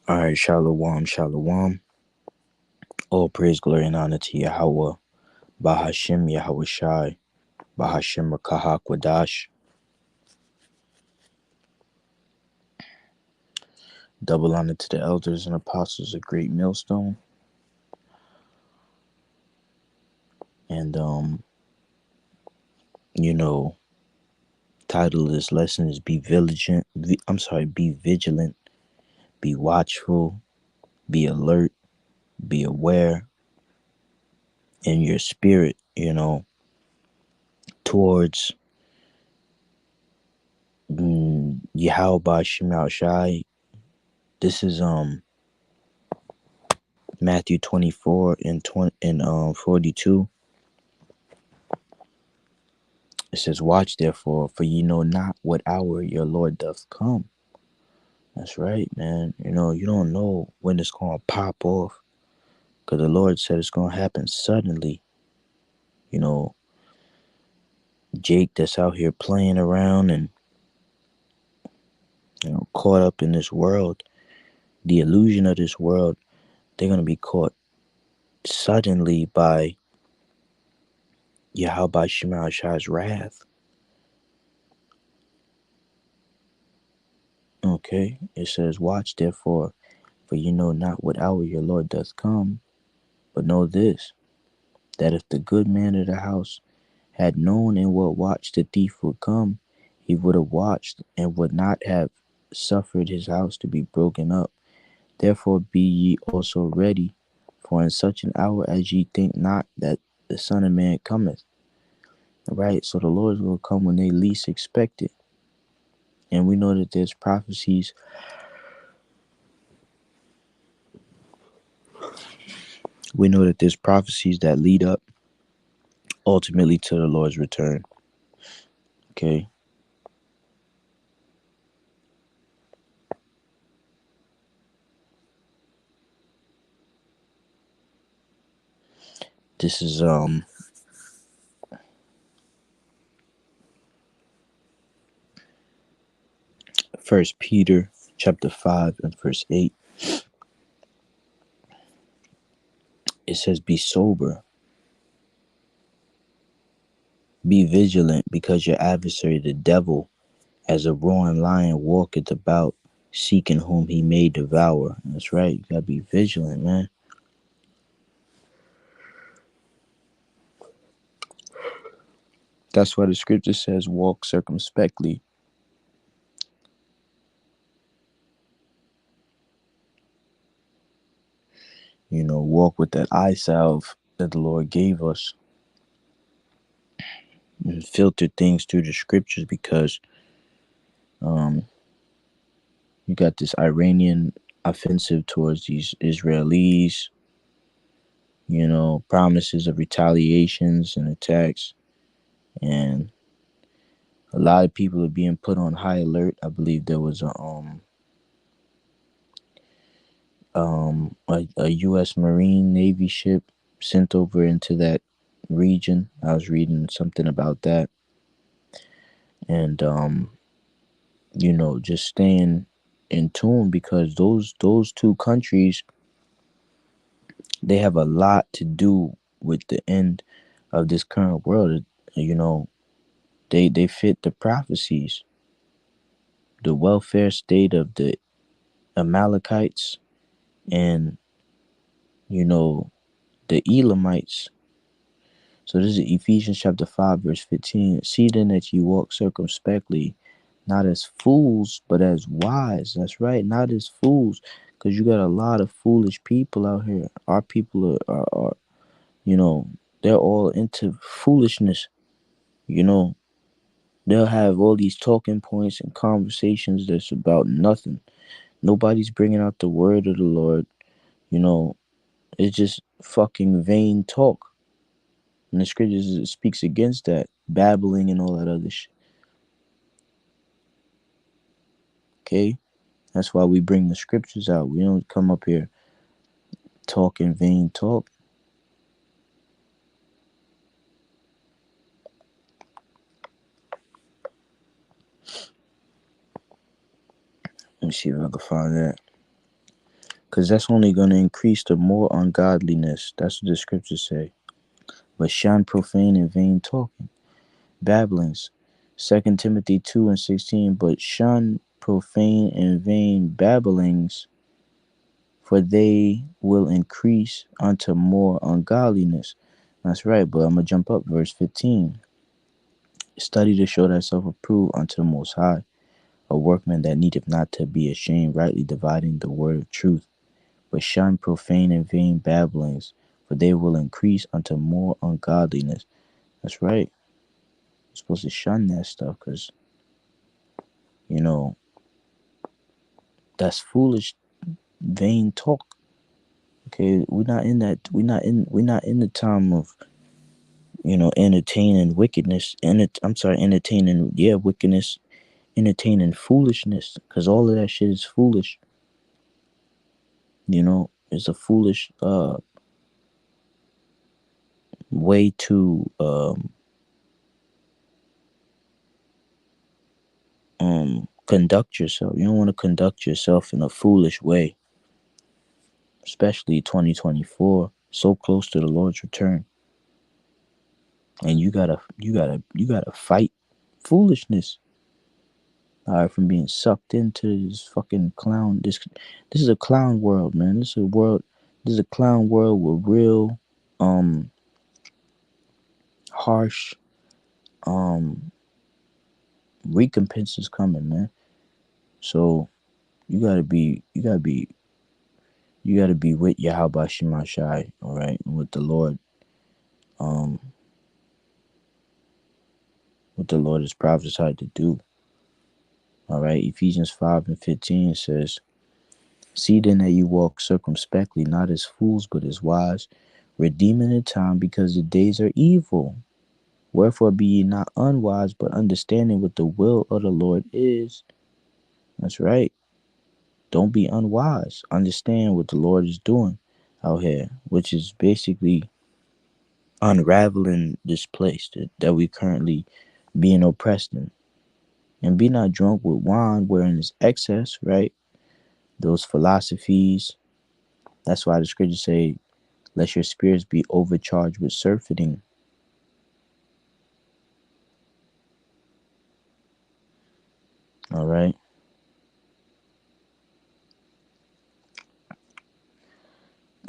All right, shalom, shalom. All praise, glory, and honor to Yahweh, Bahashim Yahweh Shai, Bahashim Rakahak Wadash. Double honor to the elders and apostles of Great Millstone. And you know, title of this lesson is be vigilant, be watchful, be alert, be aware in your spirit, towards Yahweh Shai Shai. This is Matthew 24 and 42. It says, "Watch therefore, for ye know not what hour your Lord doth come." That's right, man. You don't know when it's gonna pop off, because the Lord said it's gonna happen suddenly. You know, Jake that's out here playing around and caught up in this world, the illusion of this world. They're gonna be caught suddenly by Yahweh Shema Shai's wrath. Okay, it says, "Watch therefore, for you know not what hour your Lord doth come. But know this, that if the good man of the house had known in what watch the thief would come, he would have watched and would not have suffered his house to be broken up. Therefore be ye also ready, for in such an hour as ye think not that the Son of Man cometh." Right? So the Lord will come when they least expect it. And we know that there's prophecies. We know that there's prophecies that lead up ultimately to the Lord's return. Okay. This is First Peter chapter 5 and verse 8. It says, "Be sober, be vigilant, because your adversary the devil, as a roaring lion, walketh about, seeking whom he may devour." That's right. You gotta be vigilant, man. That's why the scripture says, "Walk circumspectly." Walk with that eye salve that the Lord gave us, and filter things through the scriptures, because you got this Iranian offensive towards these Israelis, promises of retaliations and attacks, and a lot of people are being put on high alert. I believe there was a U.S. Marine Navy ship sent over into that region. I was reading something about that, and just staying in tune, because those two countries, they have a lot to do with the end of this current world. They fit the prophecies, the welfare state of the Amalekites, and the Elamites. So this is Ephesians chapter 5 verse 15. "See then that you walk circumspectly, not as fools, but as wise." That's right, not as fools, because you got a lot of foolish people out here. Our people are they're all into foolishness. They'll have all these talking points and conversations that's about nothing. Nobody's bringing out the word of the Lord. It's just fucking vain talk. And the scriptures speaks against that, babbling and all that other shit. Okay? That's why we bring the scriptures out. We don't come up here talking vain talk. Let me see if I can find that. Because that's only going to increase the more ungodliness. That's what the scriptures say. But shun profane and vain talking, babblings. 2 Timothy 2:16. But shun profane and vain babblings, for they will increase unto more ungodliness. That's right, but I'm going to jump up. Verse 15. Study to show thyself approved unto the Most High, a workman that needeth not to be ashamed, rightly dividing the word of truth. But shun profane and vain babblings, for they will increase unto more ungodliness. That's right. You're supposed to shun that stuff because, you know, that's foolish, vain talk. Okay, we're not in the time of, entertaining wickedness. I'm sorry, entertaining, wickedness, entertaining foolishness, because all of that shit is foolish. It's a foolish way to conduct yourself. You don't want to conduct yourself in a foolish way, especially 2024, so close to the Lord's return. And you gotta fight foolishness. All right, from being sucked into this fucking clown. This is a clown world, man. This is a clown world with real harsh um recompenses coming, man. So you gotta be with Yahweh Shemashai, all right, with the Lord, um, what the Lord has prophesied to do. All right, Ephesians 5:15 says, "See then that you walk circumspectly, not as fools, but as wise, redeeming the time, because the days are evil. Wherefore be ye not unwise, but understanding what the will of the Lord is." That's right. Don't be unwise. Understand what the Lord is doing out here, which is basically unraveling this place that we currently being oppressed in. And be not drunk with wine wherein is excess, right? Those philosophies. That's why the scriptures say, let your spirits be overcharged with surfeiting. All right.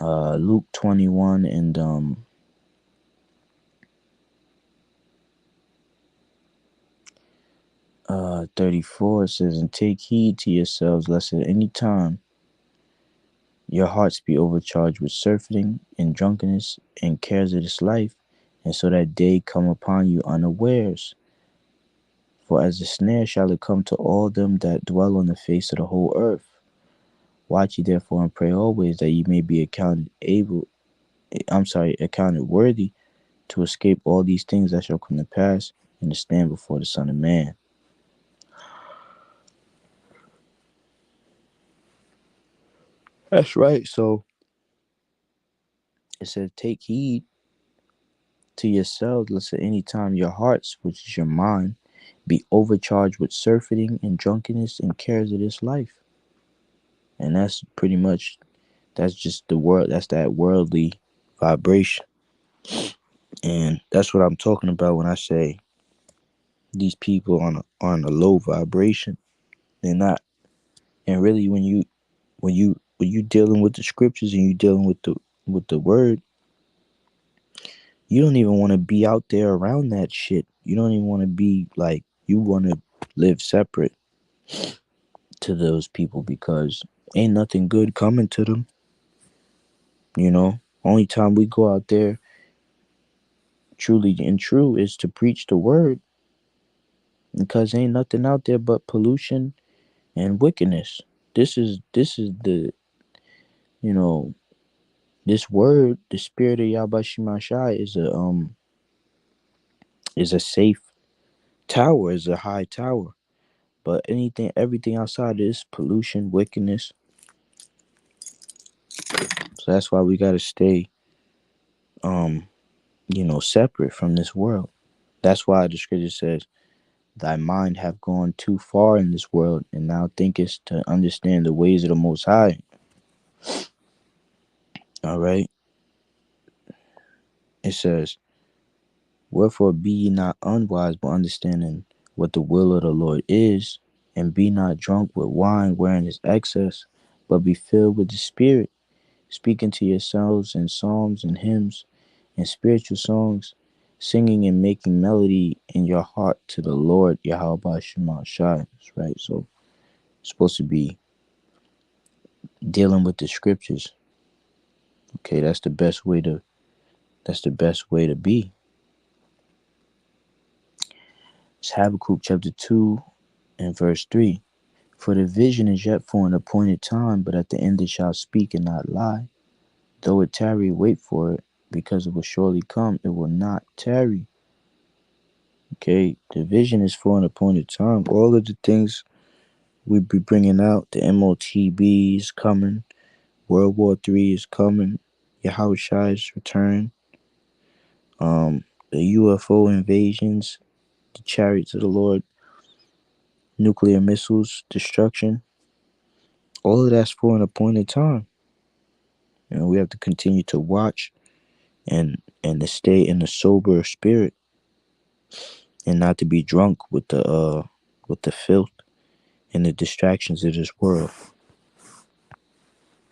Luke 21 and 34 says, "And take heed to yourselves, lest at any time your hearts be overcharged with surfeiting and drunkenness and cares of this life, and so that day come upon you unawares. For as a snare shall it come to all them that dwell on the face of the whole earth. Watch ye therefore and pray always, that ye may be accounted worthy to escape all these things that shall come to pass, and to stand before the Son of Man." That's right. So it says, take heed to yourselves, lest at any time your hearts, which is your mind, be overcharged with surfeiting and drunkenness and cares of this life. And that's just the world. That's that worldly vibration. And that's what I'm talking about when I say these people on a low vibration. They're not. And really, when you dealing with the scriptures and you dealing with the word, you don't even want to be out there around that shit. You don't even want to be like, you want to live separate to those people, because ain't nothing good coming to them. Only time we go out there truly and true is to preach the word, because ain't nothing out there but pollution and wickedness. This is the you know this word, the spirit of Yahweh Shemashai, is a safe tower, is a high tower. But everything outside is pollution, wickedness. So that's why we gotta stay separate from this world. That's why the scripture says, "Thy mind hath gone too far in this world, and thou thinkest to understand the ways of the Most High." All right. It says, wherefore be ye not unwise, but understanding what the will of the Lord is, and be not drunk with wine wherein is excess, but be filled with the Spirit, speaking to yourselves in psalms and hymns and spiritual songs, singing and making melody in your heart to the Lord Yahweh Shema Shai. Right? So it's supposed to be dealing with the scriptures. Okay, that's the best way to be. It's Habakkuk chapter 2 and verse 3. For the vision is yet for an appointed time, but at the end it shall speak and not lie. Though it tarry, wait for it, because it will surely come, it will not tarry. Okay, the vision is for an appointed time. All of the things we be bringing out, the MOTB is coming, World War III is coming, Yahushua's return, the UFO invasions, the chariots of the Lord, nuclear missiles, destruction. All of that's for an appointed time. We have to continue to watch and to stay in a sober spirit, and not to be drunk with the filth and the distractions of this world.